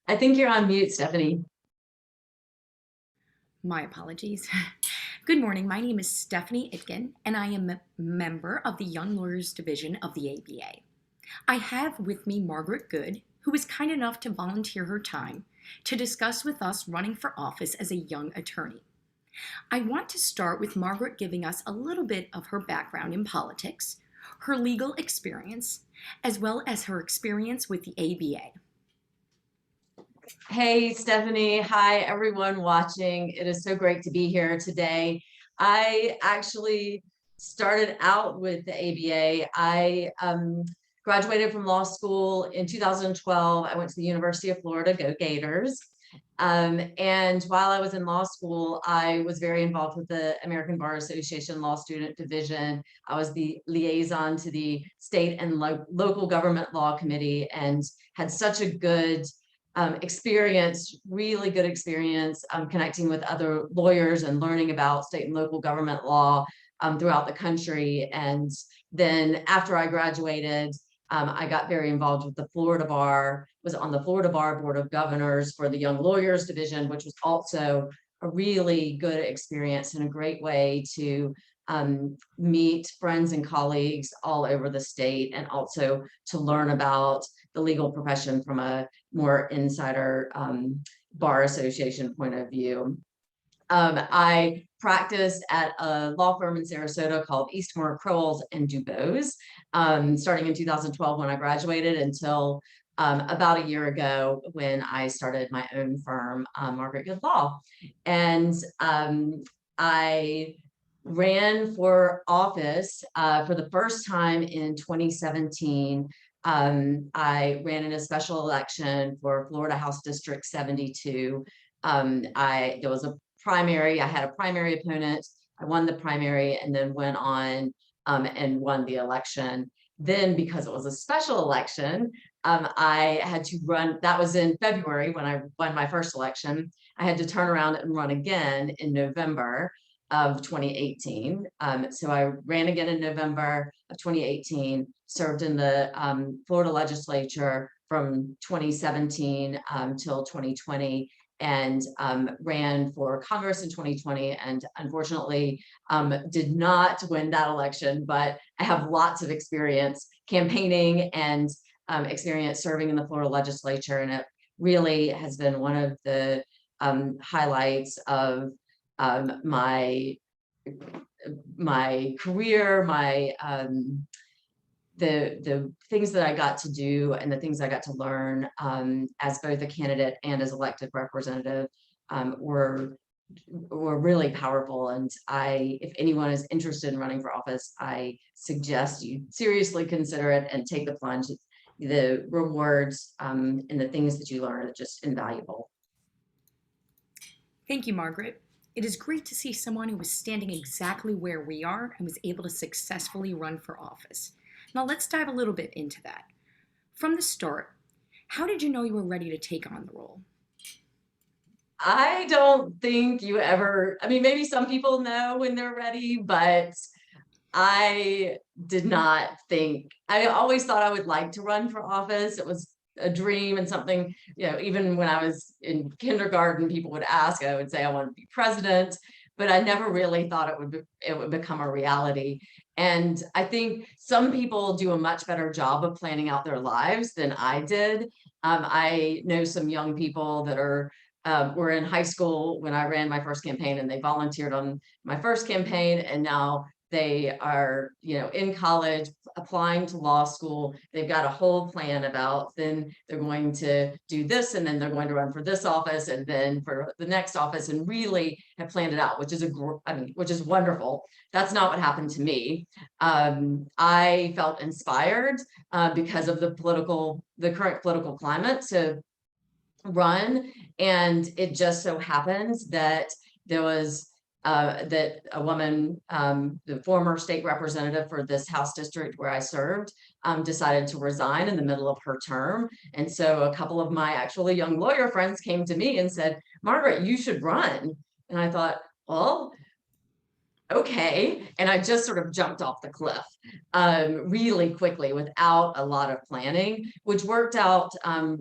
I think you're on mute, Stephanie. My apologies. Good morning. My name is Stephanie Itkin, and I am a member of the Young Lawyers Division of the ABA. I have with me Margaret Good, who is kind enough to volunteer her time to discuss with us running for office as a young attorney. I want to start with Margaret giving us a little bit of her background in politics, her legal experience, as well as her experience with the ABA. Hey, Stephanie. Hi, everyone watching. It is so great to be here today. I actually started out with the ABA. I graduated from law school in 2012. I went to the University of Florida, go Gators. And while I was in law school, I was very involved with the American Bar Association Law Student Division. I was the liaison to the state and local government law committee and had such a good experience, really good experience connecting with other lawyers and learning about state and local government law throughout the country. And then after I graduated, I got very involved with the Florida Bar, was on the Florida Bar Board of Governors for the Young Lawyers Division, which was also a really good experience and a great way to meet friends and colleagues all over the state, and also to learn about the legal profession from a more insider bar association point of view. I practiced at a law firm in Sarasota called Eastmore Crowells and Dubose, starting in 2012 when I graduated until about a year ago when I started my own firm, Margaret Good Law. And I ran for office for the first time in 2017. I ran in a special election for Florida House District 72. There was a primary. I had a primary opponent. I won the primary and then went on and won the election. Then, because it was a special election, I had to run. That was in February when I won my first election. I had to turn around and run again in November of 2018. So I ran again in November of 2018, served in the Florida legislature from 2017 till 2020, and ran for Congress in 2020, and unfortunately did not win that election, but I have lots of experience campaigning and experience serving in the Florida legislature, and it really has been one of the highlights of my career, the things that I got to do and the things I got to learn as both a candidate and as elected representative were really powerful. And if anyone is interested in running for office, I suggest you seriously consider it and take the plunge. The rewards and the things that you learn are just invaluable. Thank you, Margaret. It is great to see someone who was standing exactly where we are and was able to successfully run for office. Now let's dive a little bit into that. From the start, how did you know you were ready to take on the role? I don't think you ever, I mean, maybe some people know when they're ready, but I did not think, I always thought I would like to run for office. It was a dream and something, even when I was in kindergarten, people would ask, I would say I want to be president, but I never really thought it would become a reality. And I think some people do a much better job of planning out their lives than I did. I know some young people that were in high school when I ran my first campaign, and they volunteered on my first campaign, and now they are, in college applying to law school. They've got a whole plan about, then they're going to do this, and then they're going to run for this office, and then for the next office, and really have planned it out, which is wonderful. That's not what happened to me. I felt inspired because of the current political climate to run, and it just so happens that there was that a woman, the former state representative for this House district where I served, decided to resign in the middle of her term. And so a couple of my actually young lawyer friends came to me and said, Margaret, you should run. And I thought, well, okay. And I just sort of jumped off the cliff really quickly without a lot of planning, which worked out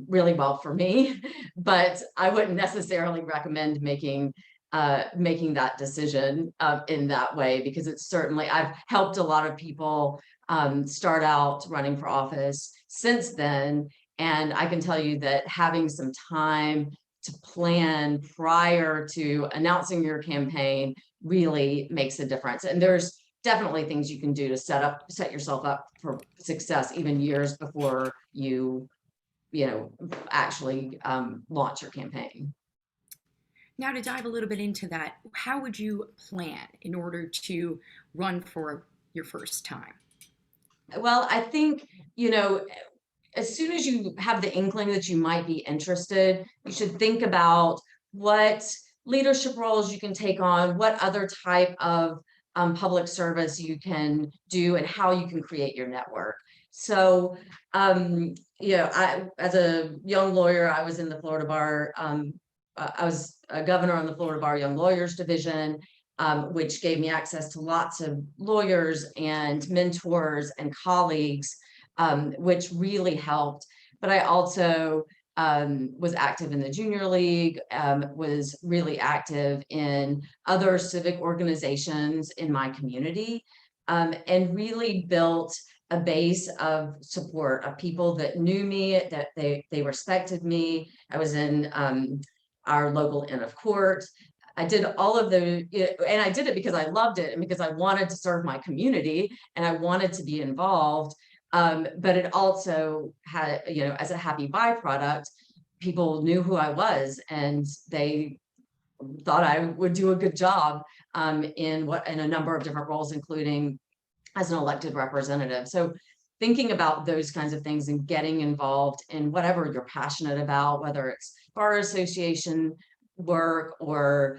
really well for me. But I wouldn't necessarily recommend making that decision in that way, because it's certainly, I've helped a lot of people start out running for office since then. And I can tell you that having some time to plan prior to announcing your campaign really makes a difference. And there's definitely things you can do to set yourself up for success even years before you actually launch your campaign. Now, to dive a little bit into that, how would you plan in order to run for your first time? Well, I think, you know, as soon as you have the inkling that you might be interested, you should think about what leadership roles you can take on, what other type of public service you can do, and how you can create your network. So, as a young lawyer, I was in the Florida Bar. I was a governor on the Florida Bar Young Lawyers Division, which gave me access to lots of lawyers and mentors and colleagues, which really helped. But I also was active in the junior league, was really active in other civic organizations in my community, and really built a base of support of people that knew me, that they respected me. I was in our local Inn of Court. I did all of and I did it because I loved it and because I wanted to serve my community and I wanted to be involved. But it also had, as a happy byproduct, people knew who I was and they thought I would do a good job in a number of different roles, including as an elected representative. So thinking about those kinds of things and getting involved in whatever you're passionate about, whether it's bar association work or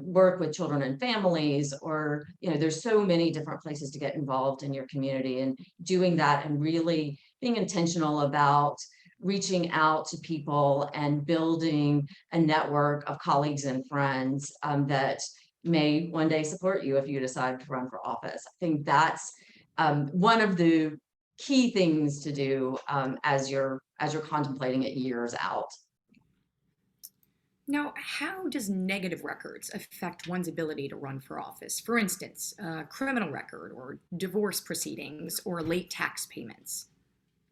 work with children and families, or there's so many different places to get involved in your community, and doing that and really being intentional about reaching out to people and building a network of colleagues and friends that may one day support you if you decide to run for office. I think that's one of the key things to do as you're contemplating it years out. Now, how does negative records affect one's ability to run for office? For instance, a criminal record or divorce proceedings or late tax payments.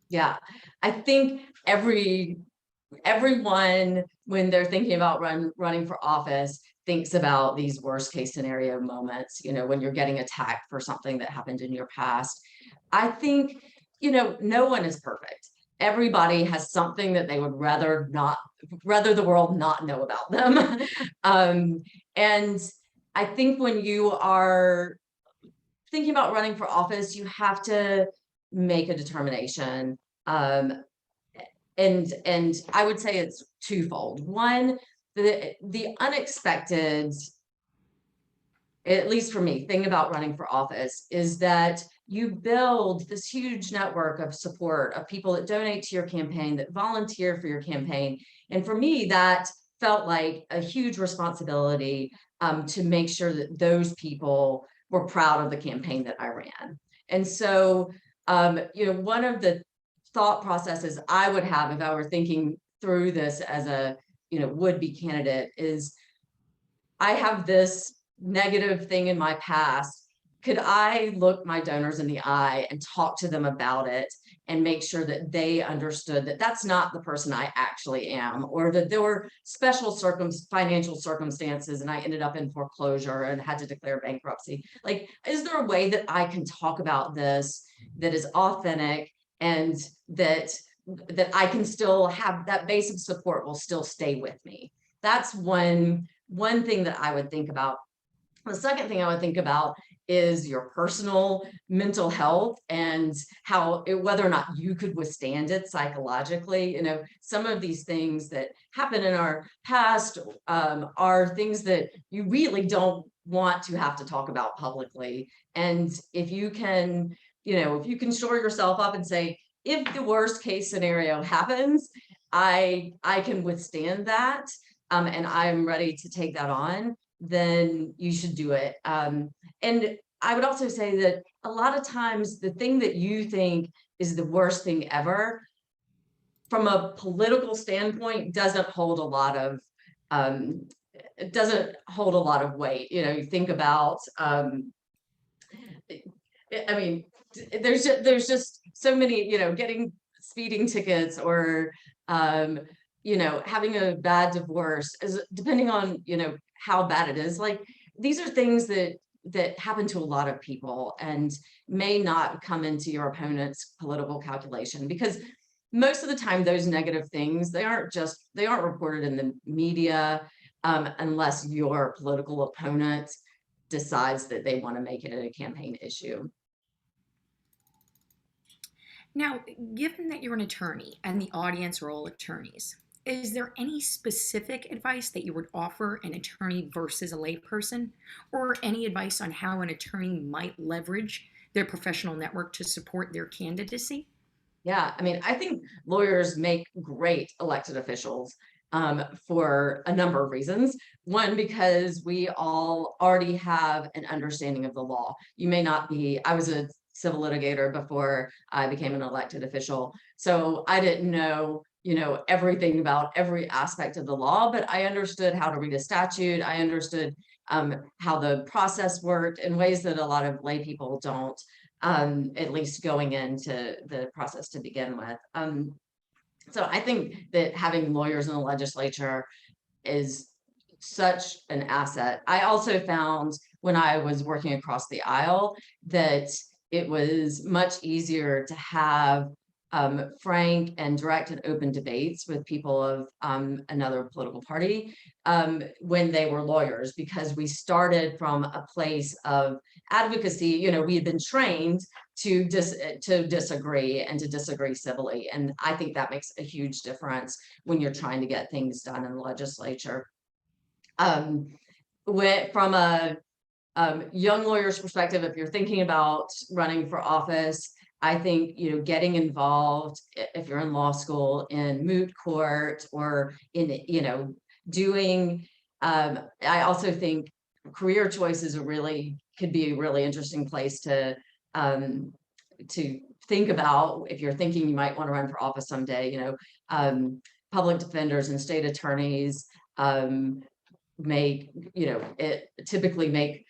Yeah, I think everyone, when they're thinking about running for office, thinks about these worst case scenario moments, when you're getting attacked for something that happened in your past. I think, no one is perfect. Everybody has something that they would rather the world not know about them. And I think when you are thinking about running for office, you have to make a determination. And I would say it's twofold. One, the unexpected, at least for me, thing about running for office is that you build this huge network of support of people that donate to your campaign, that volunteer for your campaign. And for me, that felt like a huge responsibility to make sure that those people were proud of the campaign that I ran. And so, one of the thought processes I would have if I were thinking through this as a would-be candidate is, I have this negative thing in my past. Could I look my donors in the eye and talk to them about it and make sure that they understood that that's not the person I actually am, or that there were special financial circumstances and I ended up in foreclosure and had to declare bankruptcy? Like, is there a way that I can talk about this that is authentic and that I can still have that base of support will still stay with me? That's one thing that I would think about. The second thing I would think about is your personal mental health and whether or not you could withstand it psychologically. Some of these things that happen in our past are things that you really don't want to have to talk about publicly. And if you can, shore yourself up and say, if the worst case scenario happens, I can withstand that, and I'm ready to take that on, then you should do it. And I would also say that a lot of times the thing that you think is the worst thing ever, from a political standpoint, doesn't hold a lot of it doesn't hold a lot of weight. You think about I mean, there's just so many, getting speeding tickets, or having a bad divorce, is depending on, how bad it is. Like, these are things that happen to a lot of people and may not come into your opponent's political calculation, because most of the time those negative things, they aren't reported in the media, unless your political opponent decides that they want to make it a campaign issue. Now, given that you're an attorney and the audience are all attorneys, is there any specific advice that you would offer an attorney versus a layperson, or any advice on how an attorney might leverage their professional network to support their candidacy? Yeah, I mean, I think lawyers make great elected officials, for a number of reasons. One, because we all already have an understanding of the law. You may not be, I was a civil litigator before I became an elected official, so I didn't know, everything about every aspect of the law, but I understood how to read a statute. I understood how the process worked in ways that a lot of lay people don't, at least going into the process to begin with. So I think that having lawyers in the legislature is such an asset. I also found, when I was working across the aisle, that it was much easier to have frank and direct and open debates with people of another political party, when they were lawyers, because we started from a place of advocacy. We had been trained to disagree, and to disagree civilly, and I think that makes a huge difference when you're trying to get things done in the legislature. um, from a young lawyer's perspective, if you're thinking about running for office, I think, getting involved, if you're in law school, in moot court, or in, doing, I also think career choice is could be a really interesting place um, to think about if you're thinking you might want to run for office someday. Public defenders and state attorneys make, it typically make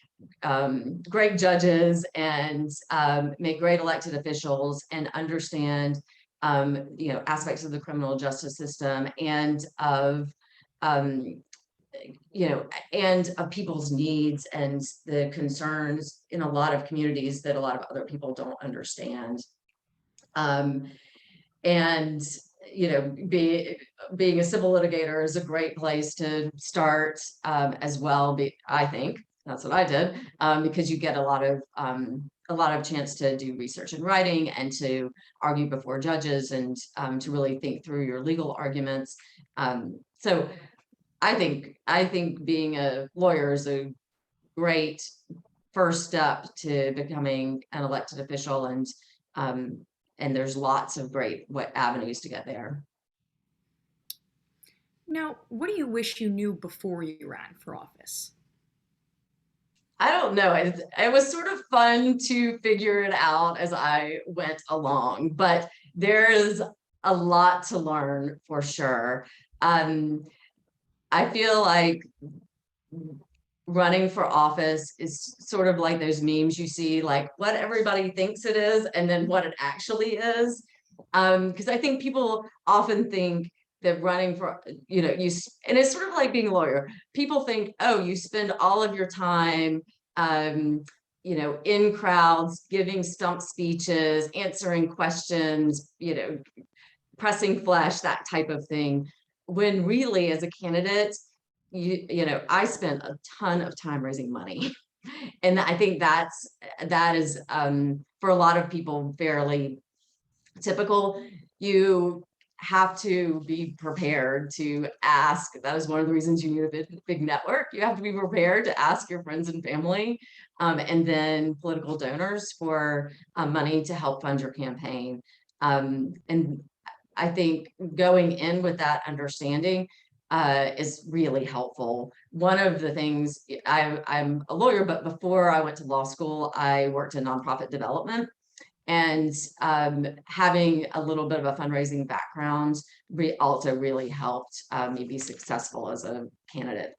great judges, and make great elected officials, and understand aspects of the criminal justice system, and of um, and of people's needs and the concerns in a lot of communities that a lot of other people don't understand. Um, and being a civil litigator is a great place to start, as well. I think that's what I did, because you get a lot of chance to do research and writing, and to argue before judges, and to really think through your legal arguments. So I think being a lawyer is a great first step to becoming an elected official, and there's lots of great avenues to get there. Now, what do you wish you knew before you ran for office? I don't know. It was sort of fun to figure it out as I went along, but there is a lot to learn for sure. Um, I feel like running for office is sort of like those memes you see, like what everybody thinks it is and then what it actually is. Because I think people often think that running for, and it's sort of like being a lawyer. People think, oh, you spend all of your time, in crowds, giving stump speeches, answering questions, pressing flesh, that type of thing. When really, as a candidate, I spent a ton of time raising money. And I think that is, for a lot of people, fairly typical. You have to be prepared to ask. That is one of the reasons you need a big network. You have to be prepared to ask your friends and family, and then political donors, for money to help fund your campaign. And I think going in with that understanding, is really helpful. One of the things, I'm a lawyer, but before I went to law school, I worked in nonprofit development. And having a little bit of a fundraising background also really helped me be successful as a candidate.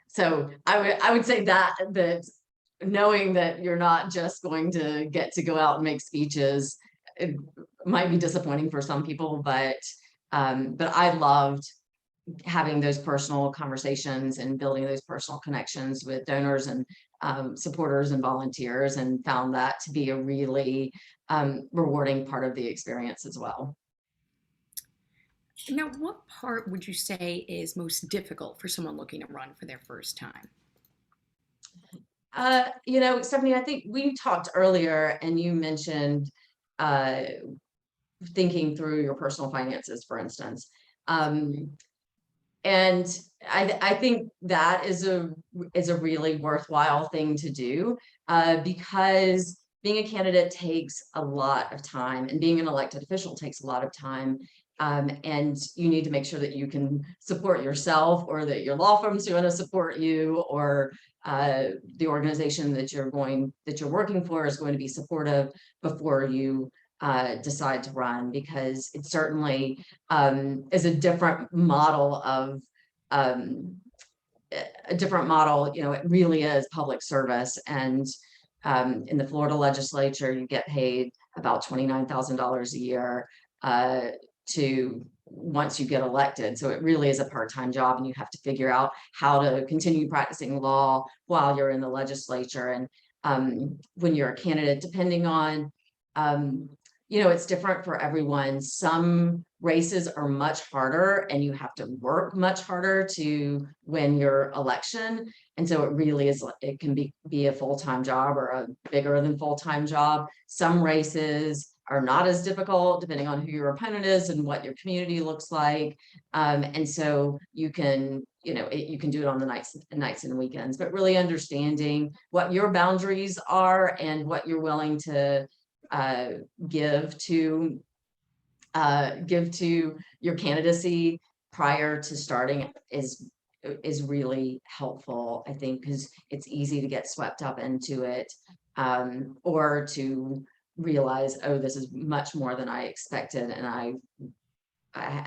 So I would say that knowing that you're not just going to get to go out and make speeches, it might be disappointing for some people, but I loved having those personal conversations and building those personal connections with donors and supporters and volunteers, and found that to be a really rewarding part of the experience as well. Now, what part would you say is most difficult for someone looking to run for their first time? Stephanie, I think we talked earlier and you mentioned uh, thinking through your personal finances, for instance. Um, and I think that is a really worthwhile thing to do, because being a candidate takes a lot of time, and being an elected official takes a lot of time. And you need to make sure that you can support yourself, or that your law firm's going to support you, or the organization that you're working for is going to be supportive before you decide to run, because it certainly is a different model of um, it really is public service. And in the Florida legislature, you get paid about $29,000 a year to once you get elected. So it really is a part-time job, and you have to figure out how to continue practicing law while you're in the legislature. And when you're a candidate, depending on um, it's different for everyone. Some races are much harder, and you have to work much harder to win your election. And so it really is, it can be a full-time job, or a bigger than full-time job. Some races are not as difficult, depending on who your opponent is and what your community looks like. And so you can, you can do it on the nights and weekends, but really understanding what your boundaries are and what you're willing to uh, give to your candidacy prior to starting is really helpful, I think, because it's easy to get swept up into it, or to realize, oh, this is much more than I expected, and I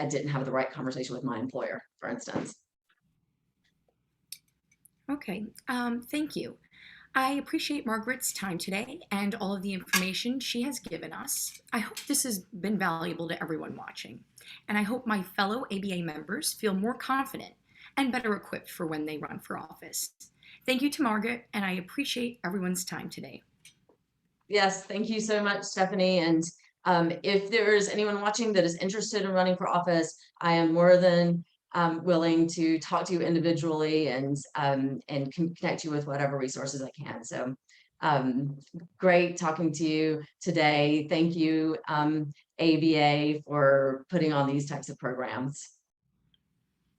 didn't have the right conversation with my employer, for instance. Okay, thank you. I appreciate Margaret's time today and all of the information she has given us. I hope this has been valuable to everyone watching, and I hope my fellow ABA members feel more confident and better equipped for when they run for office. Thank you to Margaret, and I appreciate everyone's time today. Yes, thank you so much, Stephanie. And if there's anyone watching that is interested in running for office, I am more than willing to talk to you individually, and connect you with whatever resources I can. So great talking to you today. Thank you, ABA, for putting on these types of programs.